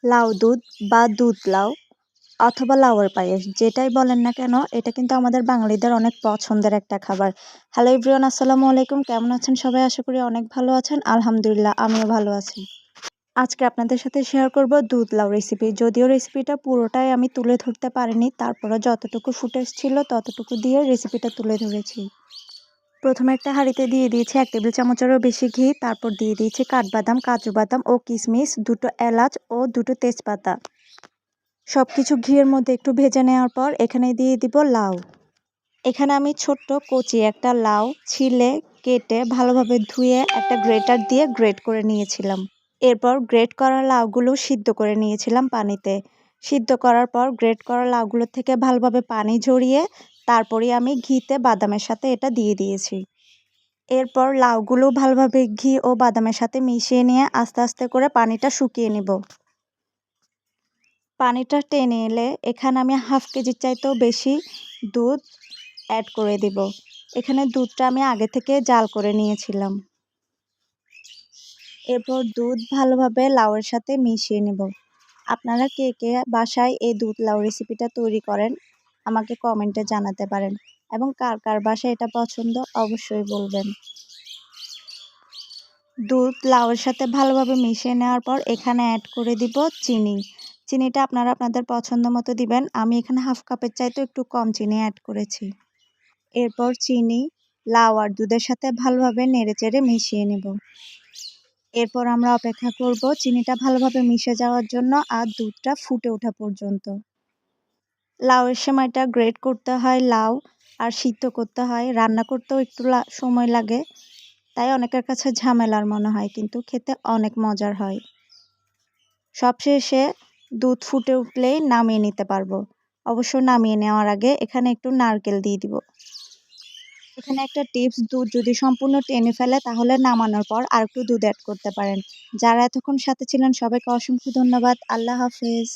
লাউ দুধ বা দুধ লাউ অথবা লাউয়ের পায়েস যেটাই বলেন না কেন এটা কিন্তু আমাদের বাঙালিদের অনেক পছন্দের একটা খাবার। হ্যালো এভরিওয়ান, আসসালামু আলাইকুম। কেমন আছেন সবাই? আশা করি অনেক ভালো আছেন। আলহামদুলিল্লাহ আমিও ভালো আছি। আজকে আপনাদের সাথে শেয়ার করব দুধ লাউ রেসিপি। যদিও রেসিপিটা পুরোটাই আমি তুলে ধরতে পারিনি, তারপরে যতটুকু ফুটেজ ছিল ততটুকু দিয়ে রেসিপিটা তুলে ধরেছি। প্রথমে একটা হাঁড়িতে দিয়ে দিয়েছি 1 টেবিল চামচেরও বেশি ঘি, তারপর দিয়ে দিয়েছি কাঠবাদাম, কাজু বাদাম ও কিশমিশ, 2টো এলাচ ও 2টো তেজপাতা। সবকিছু ঘিয়ের মধ্যে একটু ভেজে নেওয়ার পর এখানে দিয়ে দিব লাউ। এখানে আমি ছোট্ট কচি একটা লাউ ছিলে কেটে ভালোভাবে ধুয়ে একটা গ্রেটার দিয়ে গ্রেট করে নিয়েছিলাম। এরপর গ্রেট করা লাউগুলো সিদ্ধ করে নিয়েছিলাম পানিতে। সিদ্ধ করার পর গ্রেট করা লাউগুলো থেকে ভালোভাবে পানি ঝরিয়ে তারপরে আমি ঘিতে বাদামের সাথে এটা দিয়ে দিয়েছি। এরপর লাউগুলো ভালোভাবে ঘি ও বাদামের সাথে মিশিয়ে নিয়ে আস্তে আস্তে করে পানিটা শুকিয়ে নিব। পানিটা টেনে এলে এখানে আমি 1/2 কেজির চাইতেও বেশি দুধ অ্যাড করে দিব। এখানে দুধটা আমি আগে থেকে জাল করে নিয়েছিলাম। এরপর দুধ ভালোভাবে লাউয়ের সাথে মিশিয়ে নেব। আপনারা কে কে বাসায় এই দুধ লাউ রেসিপিটা তৈরি করেন আমাকে কমেন্টে জানাতে পারেন, এবং কার কার বাসায় এটা পছন্দ অবশ্যই বলবেন। দুধ লাউয়ের সাথে ভালোভাবে মিশিয়ে নেওয়ার পর এখানে অ্যাড করে দিব চিনি। চিনিটা আপনারা আপনাদের পছন্দ মতো দিবেন। আমি এখানে 1/2 কাপের চাইতেও একটু কম চিনি অ্যাড করেছি। এরপর চিনি, লাউ আর দুধের সাথে ভালোভাবে নেড়েচেড়ে মিশিয়ে নেব। এরপর আমরা অপেক্ষা করব চিনিটা ভালোভাবে মিশে যাওয়ার জন্য আর দুধটা ফুটে ওঠা পর্যন্ত। লাউয়ের সেমাইটা গ্রেট করতে হয় লাউ, আর সিদ্ধ করতে হয়, রান্না করতেও একটু সময় লাগে, তাই অনেকের কাছে ঝামেলার মনে হয়, কিন্তু খেতে অনেক মজার হয়। সবশেষে দুধ ফুটে উঠলেই নামিয়ে নিতে পারবো। অবশ্য নামিয়ে নেওয়ার আগে এখানে একটু নারকেল দিয়ে দিব। এখানে একটা টিপস, দুধ যদি সম্পূর্ণ টেনে ফেলে তাহলে নামানোর পর আর একটু দুধ অ্যাড করতে পারেন। যারা এতক্ষণ সাথে ছিলেন সবাইকে অসংখ্য ধন্যবাদ। আল্লাহ হাফেজ।